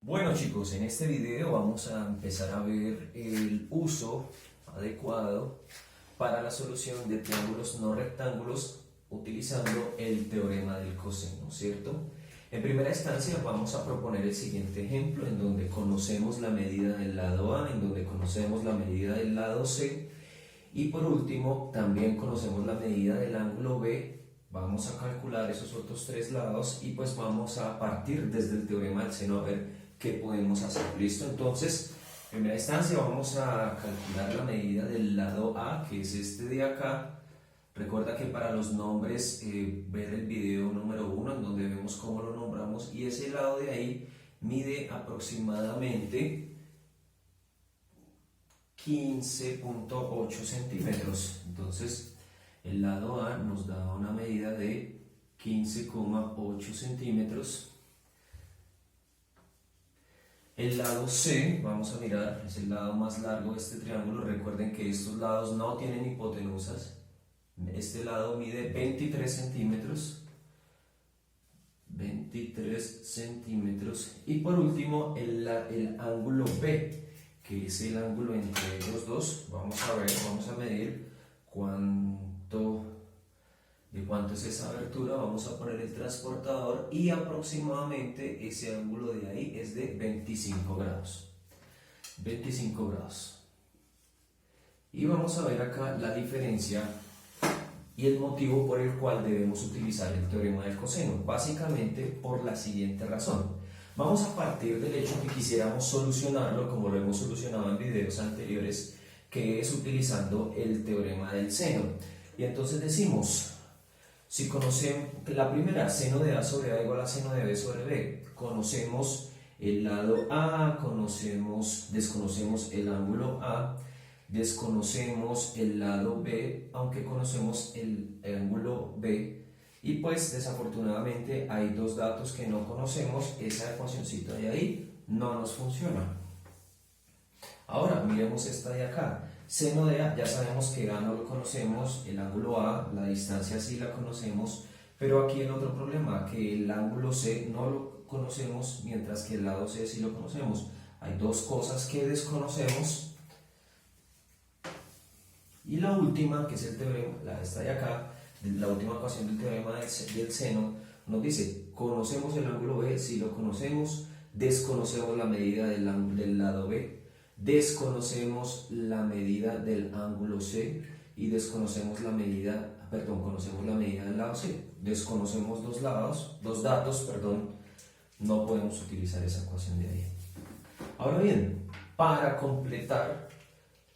Bueno chicos, en este video vamos a empezar a ver el uso adecuado para la solución de triángulos no rectángulos utilizando el teorema del coseno, ¿cierto? En primera instancia vamos a proponer el siguiente ejemplo en donde conocemos la medida del lado A, en donde conocemos la medida del lado C y por último también conocemos la medida del ángulo B. Vamos a calcular esos otros tres lados y pues vamos a partir desde el teorema del seno a ver qué podemos hacer. ¿Listo? Entonces, en primera instancia vamos a calcular la medida del lado A, que es este de acá. Recuerda que para los nombres, ver el video número 1 en donde vemos cómo lo nombramos, y ese lado de ahí mide aproximadamente 15.8 centímetros. Entonces, el lado A nos da una medida de 15,8 centímetros. El lado C, vamos a mirar, es el lado más largo de este triángulo. Recuerden que estos lados no tienen hipotenusas. Este lado mide 23 centímetros. 23 centímetros. Y por último, el ángulo B, que es el ángulo entre los dos. Vamos a ver, vamos a medir de cuánto es esa abertura. Vamos a poner el transportador y aproximadamente ese ángulo de ahí es de 25 grados. 25 grados. Y vamos a ver acá la diferencia y el motivo por el cual debemos utilizar el teorema del coseno. Básicamente por la siguiente razón. Vamos a partir del hecho que quisiéramos solucionarlo como lo hemos solucionado en videos anteriores, que es utilizando el teorema del seno. Y entonces decimos, si conocemos la primera, seno de A sobre A igual a seno de B sobre B, conocemos el lado A, desconocemos el ángulo A, desconocemos el lado B, aunque conocemos el ángulo B, y pues desafortunadamente hay dos datos que no conocemos. Esa ecuacióncita de ahí no nos funciona. Ahora miremos esta de acá. Seno de A, ya sabemos que A no lo conocemos, el ángulo A, la distancia sí la conocemos, pero aquí el otro problema, que el ángulo C no lo conocemos, mientras que el lado C sí lo conocemos. Hay dos cosas que desconocemos. Y la última, que es el teorema, esta de acá, la última ecuación del teorema del seno, nos dice, conocemos el ángulo B, sí lo conocemos, desconocemos la medida del lado B, desconocemos la medida del ángulo C y conocemos la medida del lado C. Desconocemos dos datos, no podemos utilizar esa ecuación de ahí. Ahora bien, para completar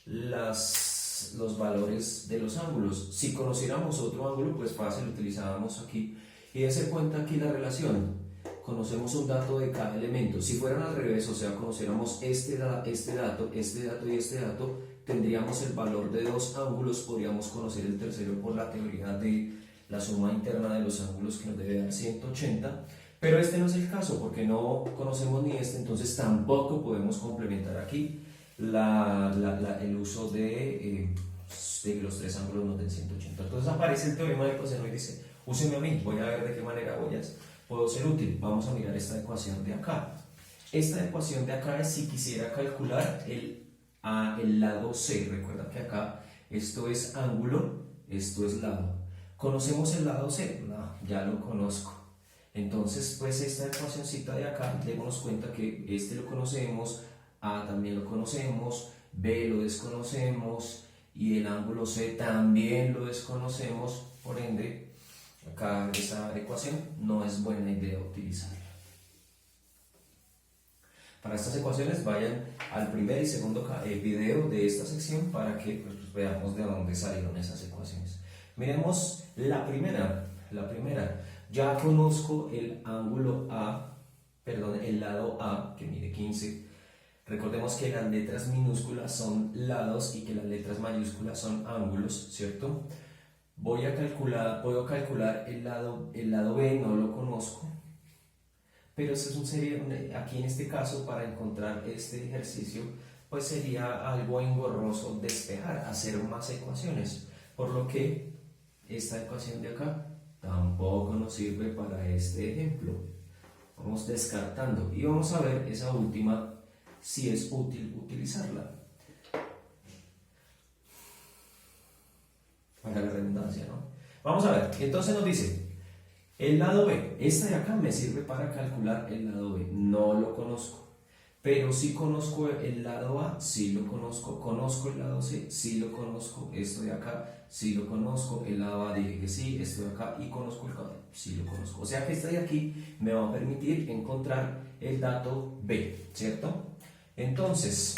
los valores de los ángulos, si conociéramos otro ángulo, pues fácil, utilizábamos aquí, y dense cuenta aquí la relación. Conocemos un dato de cada elemento. Si fueran al revés, o sea, conociéramos este dato, y este dato, tendríamos el valor de dos ángulos, podríamos conocer el tercero por la teoría de la suma interna de los ángulos, que nos debe dar 180, pero este no es el caso porque no conocemos ni este, entonces tampoco podemos complementar aquí el uso de los tres ángulos nos den 180. Entonces aparece el teorema del coseno y dice, úseme a mí, voy a ver de qué manera puedo ser útil. Vamos a mirar esta ecuación de acá. Esta ecuación de acá es si quisiera calcular el lado C. Recuerda que acá esto es ángulo, esto es lado. ¿Conocemos el lado C? No, ya lo conozco. Entonces, pues esta ecuacióncita de acá, démonos cuenta que este lo conocemos, A también lo conocemos, B lo desconocemos y el ángulo C también lo desconocemos, por ende acá esa ecuación no es buena idea utilizarla. Para estas ecuaciones vayan al primer y segundo video de esta sección para que pues, veamos de dónde salieron esas ecuaciones. Miremos la primera. Ya conozco el ángulo A, el lado A, que mide 15. Recordemos que las letras minúsculas son lados y que las letras mayúsculas son ángulos, ¿cierto? Puedo calcular el lado B, no lo conozco, pero aquí en este caso, para encontrar este ejercicio, pues sería algo engorroso despejar, hacer más ecuaciones, por lo que esta ecuación de acá tampoco nos sirve para este ejemplo. Vamos descartando y vamos a ver esa última si es útil utilizarla. Para la redundancia, ¿no? Vamos a ver, entonces nos dice, el lado B, esta de acá me sirve para calcular el lado B, no lo conozco. Pero sí conozco el lado A, sí lo conozco, conozco el lado C, sí lo conozco, esto de acá, sí lo conozco, el lado A dije que sí, esto de acá, y conozco el lado B, sí lo conozco. O sea que este de aquí me va a permitir encontrar el dato B, ¿cierto? Entonces,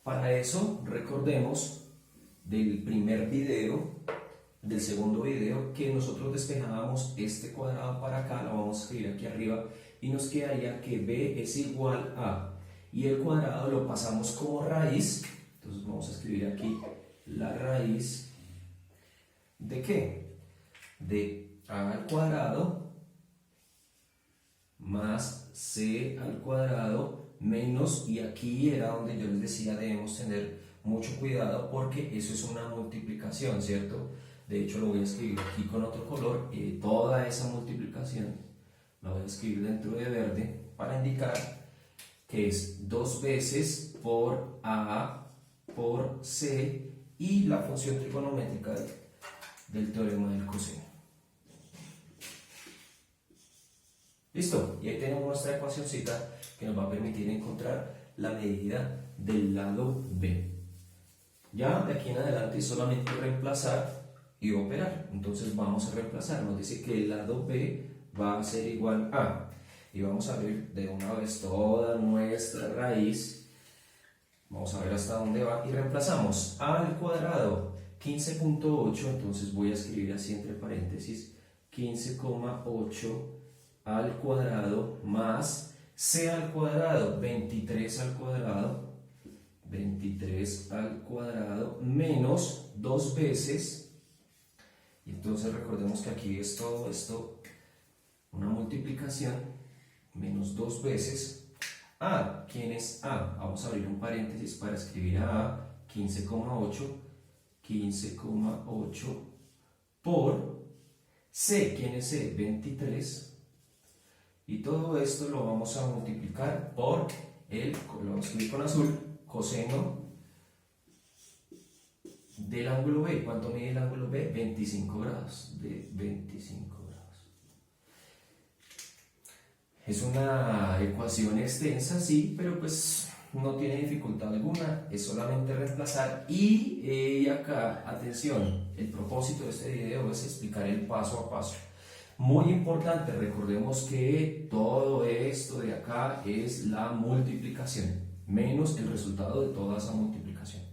para eso recordemos del primer video, del segundo video, que nosotros despejábamos este cuadrado para acá, lo vamos a escribir aquí arriba, y nos quedaría que b es igual a, y el cuadrado lo pasamos como raíz, entonces vamos a escribir aquí la raíz de ¿qué? De a al cuadrado más c al cuadrado menos, y aquí era donde yo les decía debemos tener mucho cuidado porque eso es una multiplicación, ¿cierto? De hecho lo voy a escribir aquí con otro color, toda esa multiplicación la voy a escribir dentro de verde para indicar que es 2 veces por A por C y la función trigonométrica del teorema del coseno. ¿Listo? Y ahí tenemos nuestra ecuacióncita que nos va a permitir encontrar la medida del lado B. Ya de aquí en adelante es solamente reemplazar y operar. Entonces vamos a reemplazar. Nos dice que el lado B va a ser igual a, y vamos a abrir de una vez toda nuestra raíz, vamos a ver hasta dónde va y reemplazamos a al cuadrado 15.8, entonces voy a escribir así entre paréntesis 15,8 al cuadrado más c al cuadrado 23 al cuadrado, 23 al cuadrado menos 2 veces, y entonces recordemos que aquí es todo esto una multiplicación, menos 2 veces A. ¿Quién es A? Vamos a abrir un paréntesis para escribir a 15,8, 15,8 por C. ¿Quién es C? 23, y todo esto lo vamos a multiplicar por lo vamos a escribir con azul, coseno del ángulo B. ¿Cuánto mide el ángulo B? 25 grados, de 25 grados. Es una ecuación extensa, sí, pero pues no tiene dificultad alguna, es solamente reemplazar. Y acá, atención, el propósito de este video es explicar el paso a paso. Muy importante, recordemos que todo esto de acá es la multiplicación, menos el resultado de toda esa multiplicación.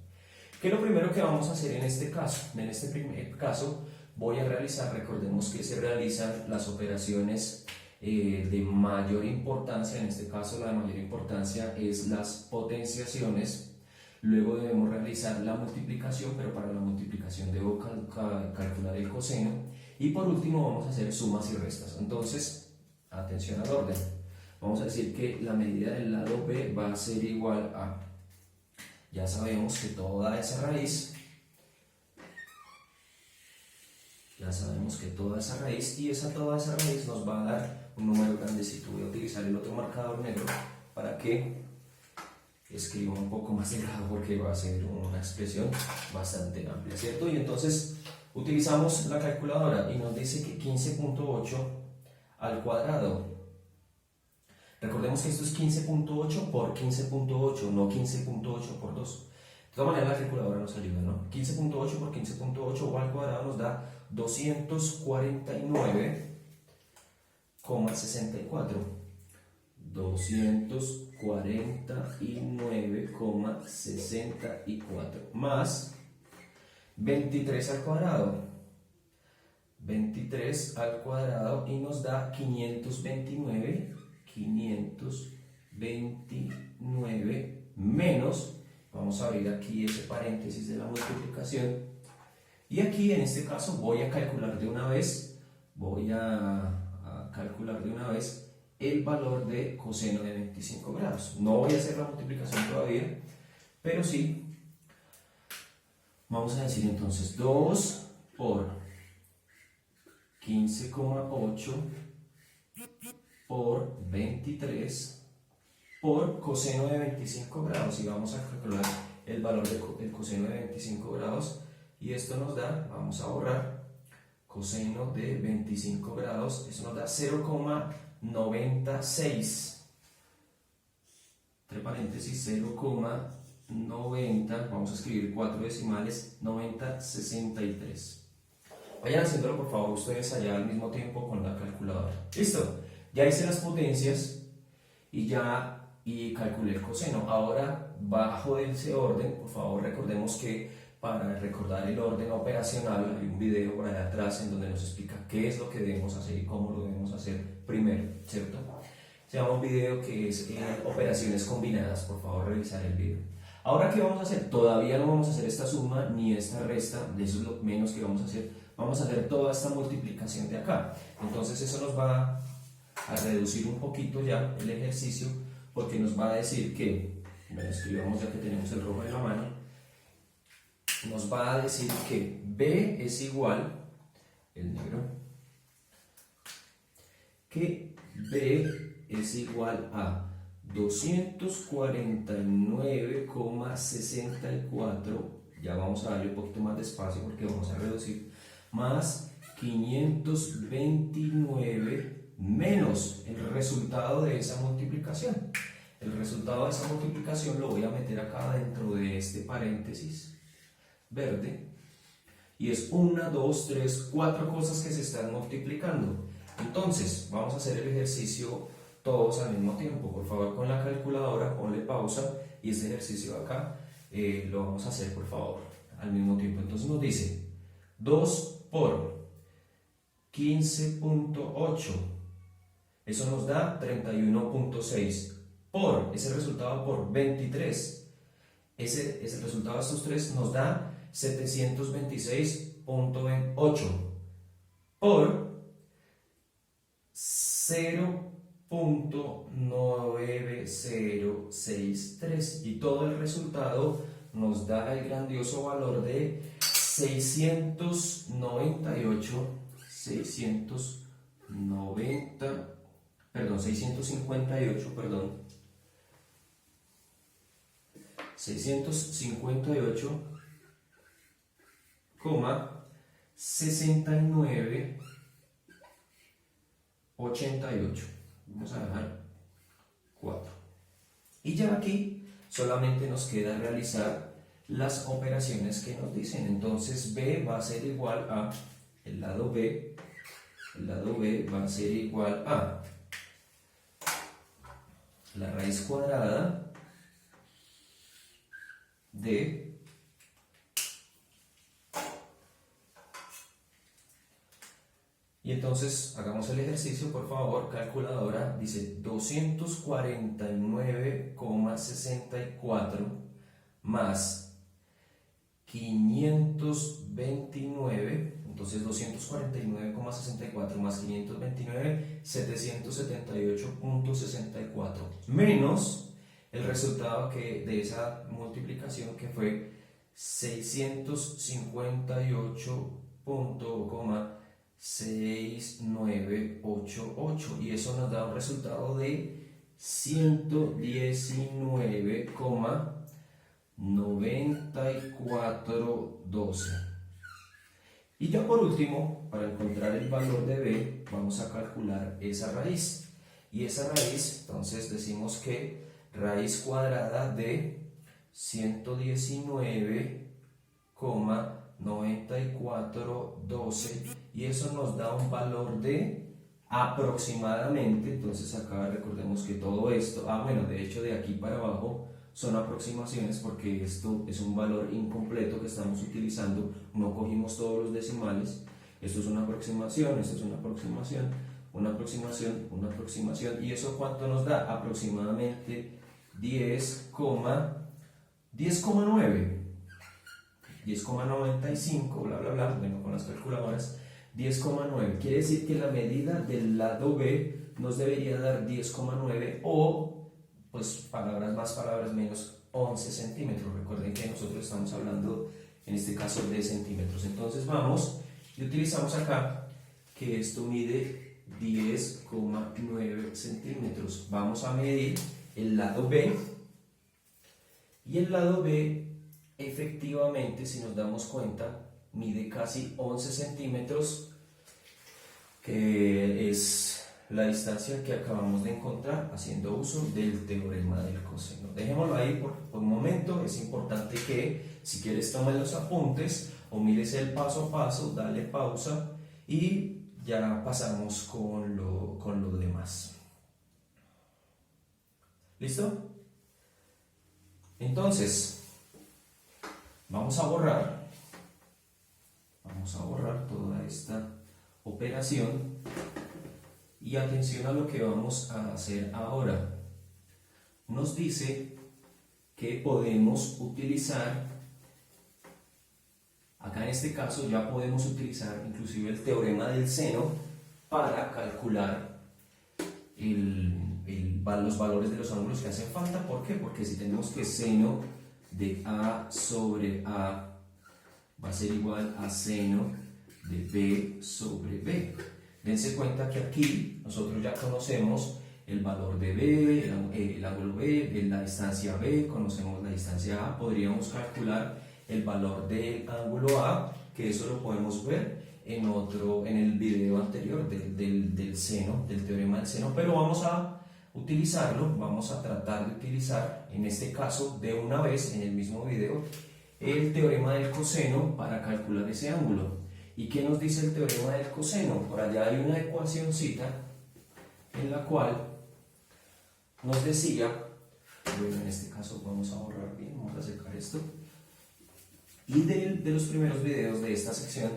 ¿Qué es lo primero que vamos a hacer en este caso? En este primer caso voy a realizar, recordemos que se realizan las operaciones de mayor importancia, en este caso la de mayor importancia es las potenciaciones. Luego debemos realizar la multiplicación, pero para la multiplicación debo calcular el coseno, y por último vamos a hacer sumas y restas. Entonces, atención al orden, vamos a decir que la medida del lado B va a ser igual a, ya sabemos que toda esa raíz, y toda esa raíz nos va a dar un número grandecito. Voy a utilizar el otro marcador negro para que escriba un poco más delgado porque va a ser una expresión bastante amplia, ¿cierto? Y entonces utilizamos la calculadora y nos dice que 15.8 al cuadrado. Recordemos que esto es 15.8 por 15.8, no 15.8 por 2. De todas maneras la calculadora nos ayuda, ¿no? 15.8 por 15.8 o al cuadrado nos da 249,64. 249,64 más 23 al cuadrado. 23 al cuadrado y nos da 529 menos, vamos a abrir aquí ese paréntesis de la multiplicación, y aquí en este caso voy a calcular de una vez, el valor de coseno de 25 grados. No voy a hacer la multiplicación todavía, pero sí, vamos a decir entonces 2 por 15,8 por 23 por coseno de 25 grados, y vamos a calcular el valor del coseno de 25 grados, y esto nos da, vamos a borrar, coseno de 25 grados, eso nos da 0,96, entre paréntesis 0,90, vamos a escribir 4 decimales, 9063. Vayan haciéndolo por favor ustedes allá al mismo tiempo con la calculadora. Listo, ya hice las potencias y calculé el coseno. Ahora, bajo ese orden, por favor recordemos que para recordar el orden operacional hay un video por allá atrás en donde nos explica qué es lo que debemos hacer y cómo lo debemos hacer primero, ¿cierto? Se llama un video que es operaciones combinadas, por favor revisar el video. Ahora, ¿qué vamos a hacer? Todavía no vamos a hacer esta suma ni esta resta, de eso es lo menos que vamos a hacer. Vamos a hacer toda esta multiplicación de acá. Entonces eso nos va a reducir un poquito ya el ejercicio, porque nos va a decir que, bueno, escribamos ya que tenemos el rojo en la mano, nos va a decir que B es igual, el negro, que B es igual a 249,64, ya vamos a darle un poquito más despacio porque vamos a reducir, más 529 menos el resultado de esa multiplicación. El resultado de esa multiplicación lo voy a meter acá dentro de este paréntesis verde, y es 1, 2, 3, 4 cosas que se están multiplicando. Entonces vamos a hacer el ejercicio todos al mismo tiempo. Por favor, con la calculadora ponle pausa, y este ejercicio de acá lo vamos a hacer por favor al mismo tiempo. Entonces nos dice 2 por 15.8, eso nos da 31.6, por ese resultado por 23, ese resultado de estos tres nos da 726.8, por 0.9063, y todo el resultado nos da el grandioso valor de 658,6988. Vamos a dejar 4. Y ya aquí solamente nos queda realizar las operaciones que nos dicen. Entonces B va a ser igual a, el lado B va a ser igual a la raíz cuadrada de y entonces hagamos el ejercicio por favor. Calculadora, dice 249,64 más 529, entonces 249,64 más 529, 778.64, menos el resultado de esa multiplicación, que fue 658,6988, y eso nos da un resultado de 119,9412. Y ya por último, para encontrar el valor de B, vamos a calcular esa raíz. Y esa raíz, entonces decimos que raíz cuadrada de 119,9412, y eso nos da un valor de aproximadamente, entonces acá recordemos que todo esto, bueno, de hecho de aquí para abajo son aproximaciones, porque esto es un valor incompleto que estamos utilizando, no cogimos todos los decimales. Esto es una aproximación, esto es una aproximación, una aproximación, una aproximación, y eso ¿cuánto nos da? Aproximadamente 10,95, bla bla bla, bueno, con las calculadoras, 10,9, quiere decir que la medida del lado B nos debería dar 10,9, o pues palabras más, palabras menos, 11 centímetros. Recuerden que nosotros estamos hablando en este caso de centímetros. Entonces vamos y utilizamos acá que esto mide 10,9 centímetros. Vamos a medir el lado B, y el lado B efectivamente, si nos damos cuenta, mide casi 11 centímetros, que es la distancia que acabamos de encontrar haciendo uso del teorema del coseno. Dejémoslo ahí por un momento. Es importante que, si quieres, tomes los apuntes o mires el paso a paso, dale pausa y ya pasamos con lo demás. ¿Listo? Entonces, vamos a borrar toda esta operación y atención a lo que vamos a hacer ahora. Nos dice que podemos utilizar, acá en este caso ya podemos utilizar inclusive el teorema del seno para calcular los valores de los ángulos que hacen falta. ¿Por qué? Porque si tenemos que seno de A sobre A va a ser igual a seno de B sobre B. Dense cuenta que aquí nosotros ya conocemos el valor de B, el ángulo B, la distancia B, conocemos la distancia A. Podríamos calcular el valor del ángulo A, que eso lo podemos ver en el video anterior del seno, del teorema del seno, pero vamos a utilizarlo, vamos a tratar de utilizar, en este caso de una vez, en el mismo video, el teorema del coseno para calcular ese ángulo. ¿Y qué nos dice el teorema del coseno? Por allá hay una ecuacióncita en la cual nos decía, bueno, en este caso vamos a borrar bien, vamos a secar esto, y de los primeros videos de esta sección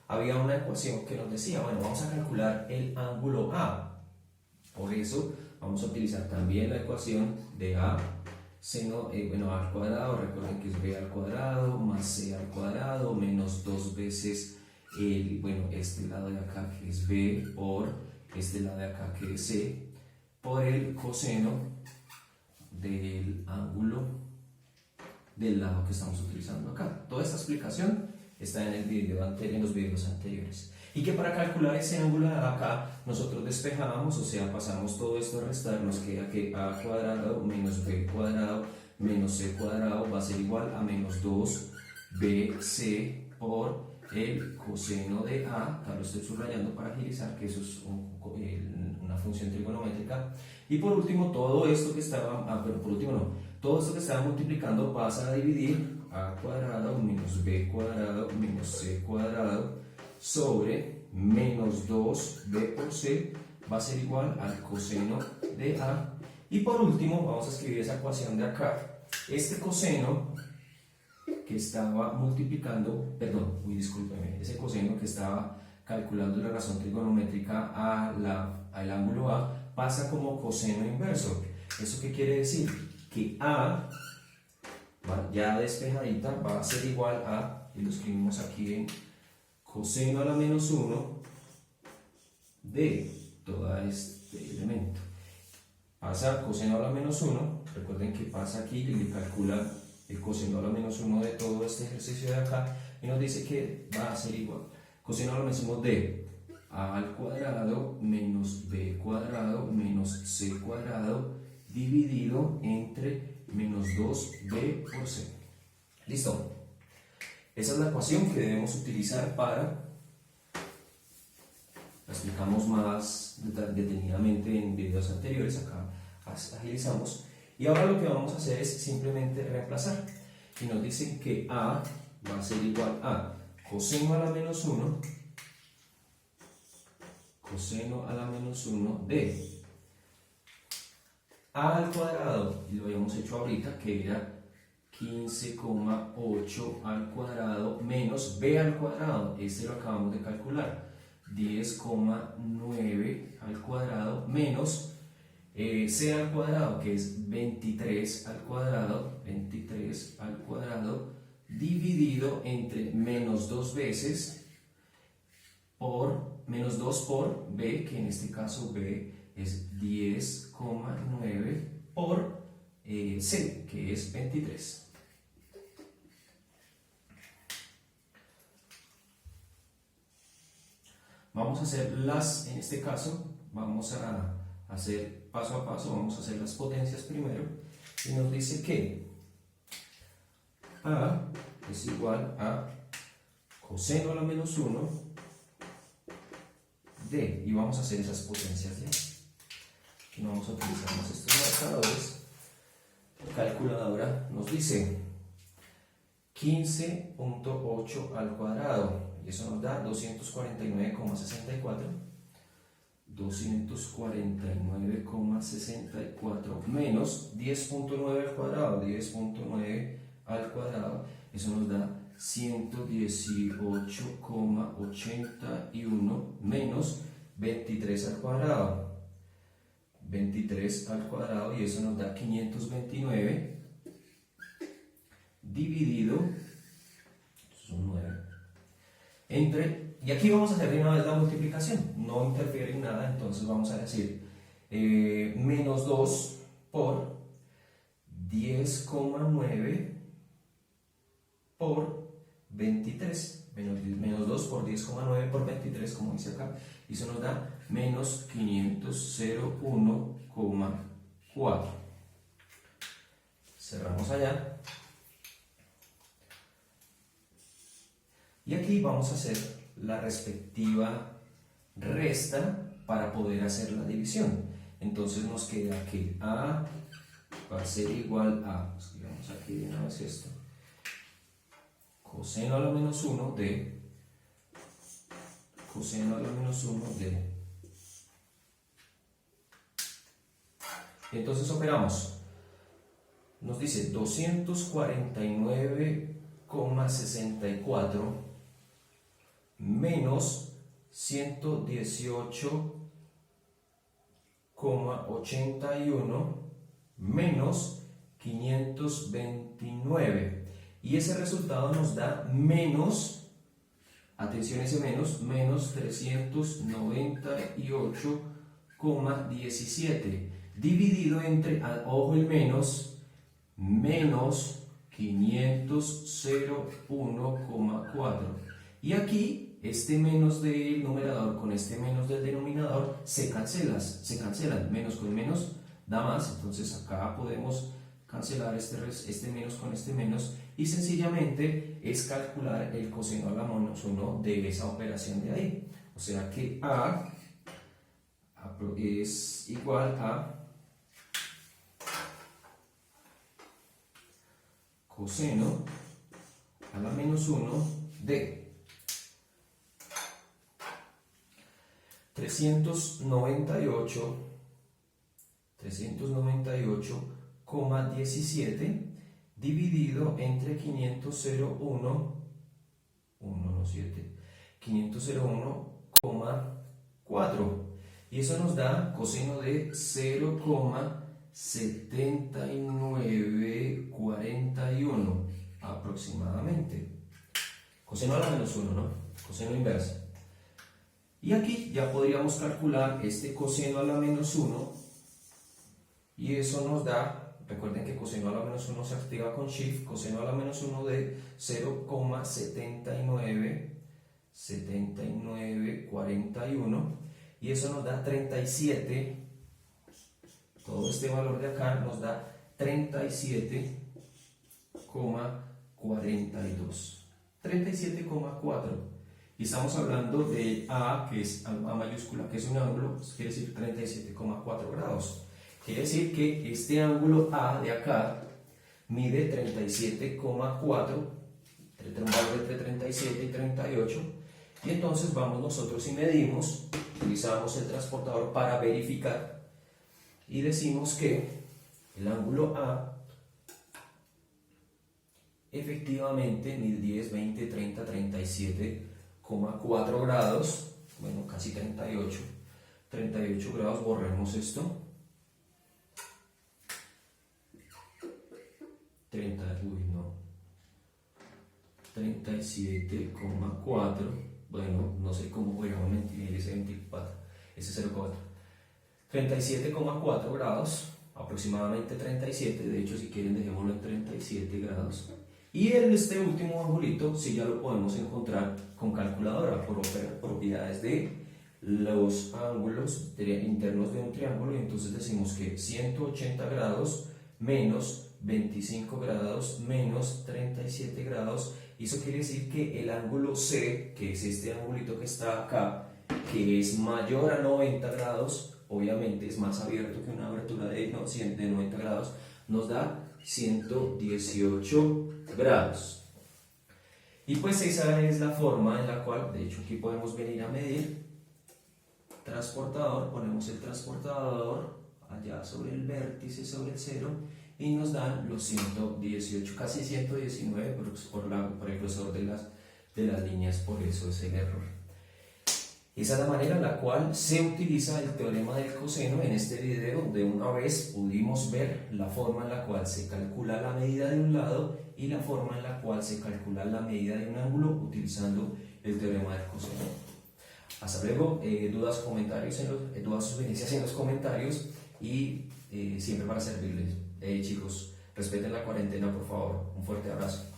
había una ecuación que nos decía, bueno, vamos a calcular el ángulo A. Por eso vamos a utilizar también la ecuación de A seno, A al cuadrado, recuerden que es B al cuadrado más C al cuadrado menos 2 veces este lado de acá que es B por este lado de acá que es C por el coseno del ángulo del lado que estamos utilizando acá. Toda esta explicación está en los videos anteriores. Y que para calcular ese ángulo de acá nosotros despejamos, o sea, pasamos todo esto a restar, nos queda que A cuadrado menos B cuadrado menos C cuadrado va a ser igual a menos 2BC por el coseno de A. Acá lo estoy subrayando para agilizar que eso es una función trigonométrica. Y por último, todo esto que estaba, todo esto que estaba multiplicando pasa a dividir A cuadrado menos B cuadrado menos C cuadrado sobre menos 2B por C va a ser igual al coseno de A. Y por último vamos a escribir esa ecuación de acá. Este coseno que estaba multiplicando, discúlpeme, ese coseno que estaba calculando la razón trigonométrica al ángulo A pasa como coseno inverso. ¿Eso qué quiere decir? Que A, ya despejadita, va a ser igual a, y lo escribimos aquí en coseno a la menos 1 de todo este elemento. Pasa coseno a la menos 1, recuerden que pasa aquí y le calcula el coseno a la menos 1 de todo este ejercicio de acá y nos dice que va a ser igual coseno a la menos 1 de A al cuadrado menos B cuadrado menos C cuadrado dividido entre menos 2B por C. ¿Listo? Esa es la ecuación que debemos utilizar para, la explicamos más detenidamente en videos anteriores, acá agilizamos, y ahora lo que vamos a hacer es simplemente reemplazar, y nos dicen que A va a ser igual a coseno a la menos 1 de A al cuadrado, y lo habíamos hecho ahorita, que era 15,8 al cuadrado menos B al cuadrado, este lo acabamos de calcular, 10,9 al cuadrado menos C al cuadrado, que es 23 al cuadrado, dividido entre menos 2 veces por menos 2 por B, que en este caso B es 10,9 por C, que es 23. Vamos a hacer en este caso, vamos a hacer paso a paso, vamos a hacer las potencias primero, y nos dice que A es igual a coseno a la menos 1 de, y vamos a hacer esas potencias ya. Aquí no vamos a utilizar más estos marcadores. La calculadora nos dice 15.8 al cuadrado, y eso nos da 249,64. 249,64 menos 10.9 al cuadrado, 10.9 al cuadrado, eso nos da 118,81 menos 23 al cuadrado, 23 al cuadrado, y eso nos da 529 dividido, son 9, entre, y aquí vamos a hacer de una vez la multiplicación, no interfiere en nada, entonces vamos a decir menos 2 por 10,9 por 23, menos 2 por 10,9 por 23, como dice acá, y eso nos da menos 501,4. Cerramos allá. Y aquí vamos a hacer la respectiva resta para poder hacer la división. Entonces nos queda que A va a ser igual a, escribamos aquí de una vez esto, coseno a la menos 1 de coseno a la menos 1 de. Y entonces operamos. Nos dice 249,64 menos 118,81 menos 529, y ese resultado nos da menos, atención ese menos, menos 398,17 dividido entre, ojo el menos 501,4, y aquí este menos del numerador con este menos del denominador se cancelan, menos con menos da más, entonces acá podemos cancelar este menos con este menos, y sencillamente es calcular el coseno a la menos 1 de esa operación de ahí, o sea que A es igual a coseno a la menos 1 de 398,17 dividido entre 501,4, y eso nos da coseno de 0,7941 aproximadamente. Coseno a la menos 1, ¿no? Coseno inverso. Y aquí ya podríamos calcular este coseno a la menos 1, y eso nos da, recuerden que coseno a la menos 1 se activa con shift, coseno a la menos 1 de 0,7941, y eso nos da 37, todo este valor de acá nos da 37,42, 37,4. Y estamos hablando de A, que es A mayúscula, que es un ángulo, quiere decir 37,4 grados. Quiere decir que este ángulo A de acá mide 37,4, entre un valor entre 37 y 38. Y entonces vamos nosotros y medimos, utilizamos el transportador para verificar, y decimos que el ángulo A efectivamente mide 10, 20, 30, 37,4 grados, bueno, casi 38 grados. Borremos esto, 37,4, bueno, no sé cómo podríamos medir ese 24, ese 0,4, 37,4 grados, aproximadamente 37, de hecho si quieren dejémoslo en 37 grados. Y este último angulito sí ya lo podemos encontrar con calculadora por propiedades de los ángulos internos de un triángulo y entonces decimos que 180 grados menos 25 grados menos 37 grados. Y eso quiere decir que el ángulo C, que es este angulito que está acá, que es mayor a 90 grados, obviamente es más abierto que una abertura de 90 grados, nos da 118 grados. Y pues esa es la forma en la cual, de hecho aquí podemos venir a medir transportador, ponemos el transportador allá sobre el vértice, sobre el 0, y nos dan los 118, casi 119 por el grosor de las líneas, por eso es el error. Esa es la manera en la cual se utiliza el teorema del coseno. En este video de una vez pudimos ver la forma en la cual se calcula la medida de un lado y la forma en la cual se calcula la medida de un ángulo utilizando el teorema del coseno. Hasta luego, dudas, comentarios dudas, sugerencias en los comentarios y siempre para servirles. Chicos, respeten la cuarentena por favor. Un fuerte abrazo.